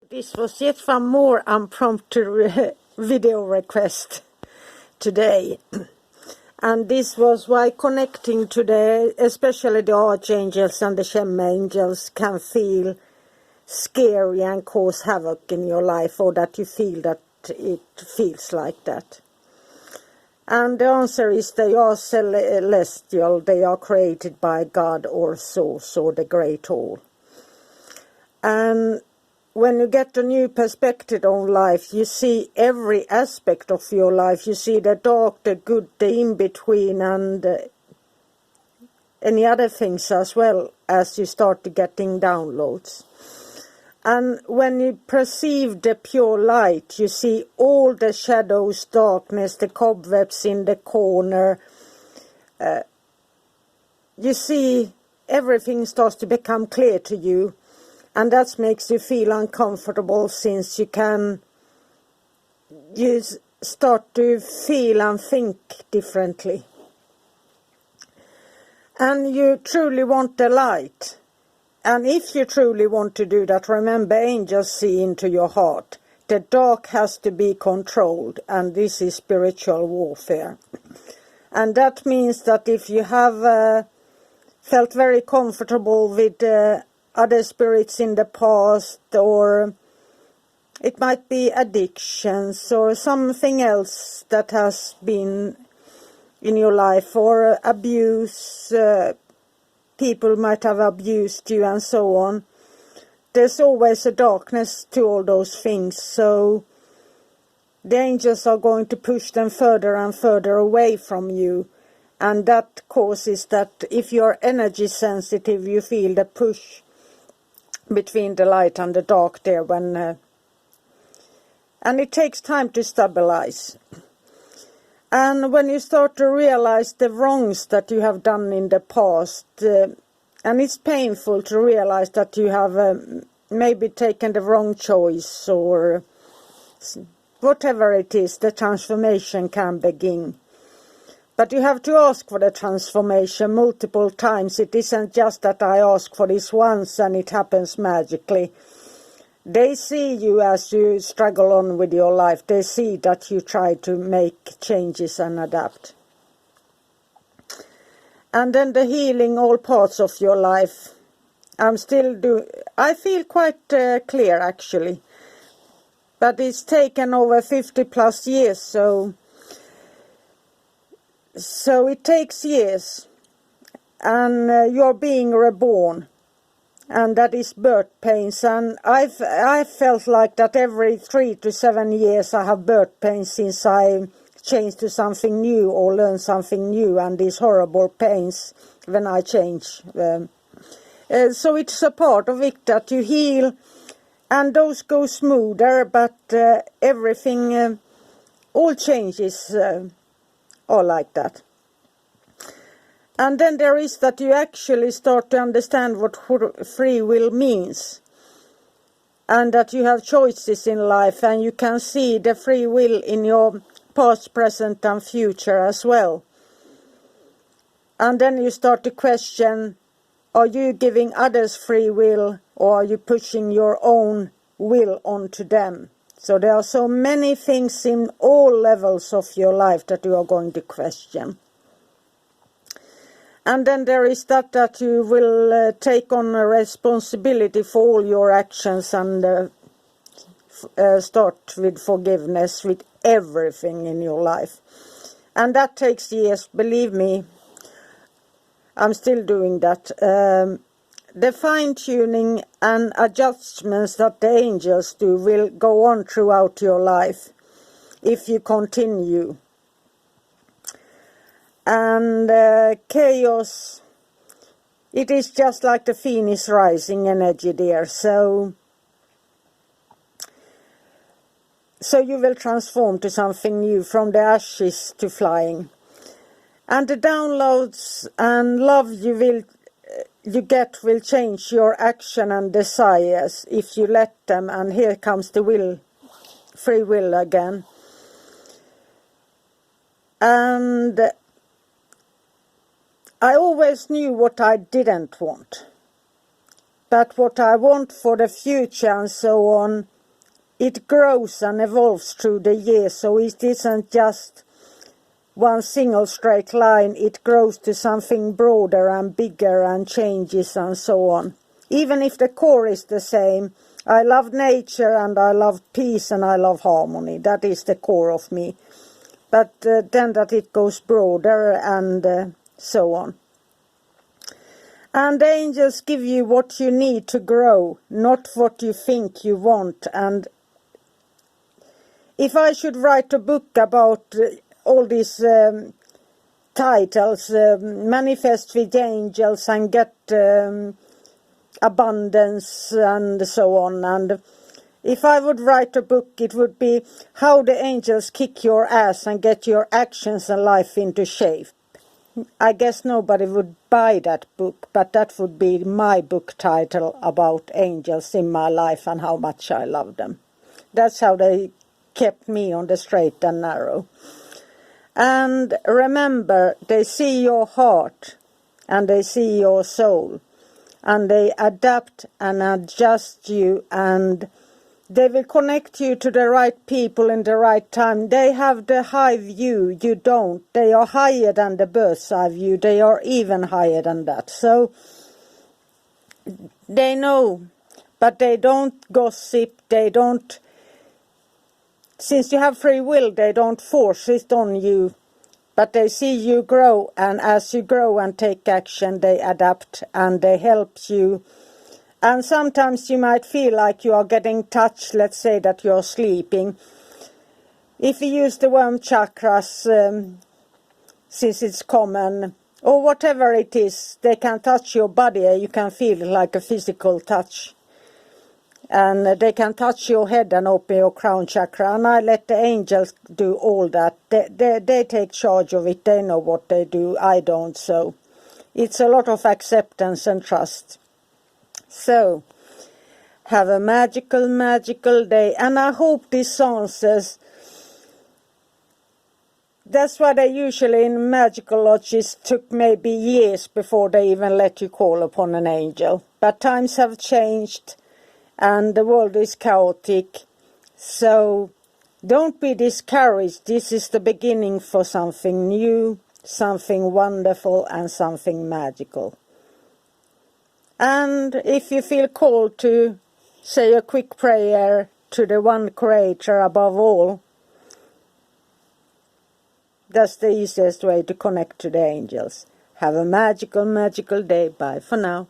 This was yet one more impromptu video request today. And this was why connecting today, especially the archangels and the Shem angels, can feel scary and cause havoc in your life, or that you feel that it feels like that. And the answer is they are celestial, they are created by God or Source or the Great All. And when you get a new perspective on life, you see every aspect of your life. You see the dark, the good, the in-between, and any other things as well, as you start getting downloads. And when you perceive the pure light, you see all the shadows, darkness, the cobwebs in the corner. You see everything starts to become clear to you. And that makes you feel uncomfortable, since you start to feel and think differently. And you truly want the light. And if you truly want to do that, remember, angels see into your heart. The dark has to be controlled, and this is spiritual warfare. And that means that if you have felt very comfortable with other spirits in the past, or it might be addictions or something else that has been in your life, or abuse, people might have abused you and so on. There's always a darkness to all those things, so the angels are going to push them further and further away from you. And that causes that if you're energy sensitive, you feel the push between the light and the dark there, and it takes time to stabilize. And when you start to realize the wrongs that you have done in the past, and it's painful to realize that you have maybe taken the wrong choice, or whatever it is, the transformation can begin. But you have to ask for the transformation multiple times. It isn't just that I ask for this once and it happens magically. They see you as you struggle on with your life. They see that you try to make changes and adapt. And then the healing all parts of your life. I feel quite clear, actually. But it's taken over 50 plus years, so it takes years, and you're being reborn, and that is birth pains. And I felt like that every 3 to 7 years I have birth pains since I changed to something new or learned something new, and these horrible pains when I change. So it's a part of it that you heal, and those go smoother, but everything, all changes are like that. And then there is that you actually start to understand what free will means, and that you have choices in life, and you can see the free will in your past, present and future as well. And then you start to question, are you giving others free will, or are you pushing your own will onto them? So there are so many things in all levels of your life that you are going to question. And then there is that you will take on a responsibility for all your actions, and start with forgiveness with everything in your life. And that takes years, believe me. I'm still doing that. The fine-tuning and adjustments that the angels do will go on throughout your life if you continue. And chaos, it is just like the phoenix rising energy there. So you will transform to something new, from the ashes to flying. And the downloads and love you get will change your action and desires if you let them. And here comes the free will again. And I always knew what I didn't want. But what I want for the future and so on, it grows and evolves through the years, so it isn't just one single straight line. It grows to something broader and bigger and changes and so on. Even if the core is the same, I love nature and I love peace and I love harmony. That is the core of me. But then that it goes broader and so on. And the angels give you what you need to grow, not what you think you want. And if I should write a book about all these titles, Manifest with Angels and Get Abundance and so on, and if I would write a book, it would be How the Angels Kick Your Ass and Get Your Actions and Life into Shape. I guess nobody would buy that book, but that would be my book title about angels in my life and how much I love them. That's how they kept me on the straight and narrow. And remember, they see your heart and they see your soul, and they adapt and adjust you, and they will connect you to the right people in the right time. They have the high view, you don't. They are higher than the bird's eye view. They are even higher than that. So they know, but they don't gossip. They don't, since you have free will, they don't force it on you. But they see you grow, and as you grow and take action, they adapt and they help you. And sometimes you might feel like you are getting touched. Let's say that you're sleeping. If you use the worm chakras, since it's common, or whatever it is, they can touch your body. You can feel it like a physical touch. And they can touch your head and open your crown chakra. And I let the angels do all that. They take charge of it. They know what they do. I don't. So it's a lot of acceptance and trust. So, have a magical, magical day. And I hope this answers. That's why they usually in magical lodges took maybe years before they even let you call upon an angel. But times have changed and the world is chaotic. So, don't be discouraged. This is the beginning for something new, something wonderful and something magical. And if you feel called to say a quick prayer to the one Creator above all, that's the easiest way to connect to the angels. Have a magical, magical day. Bye for now.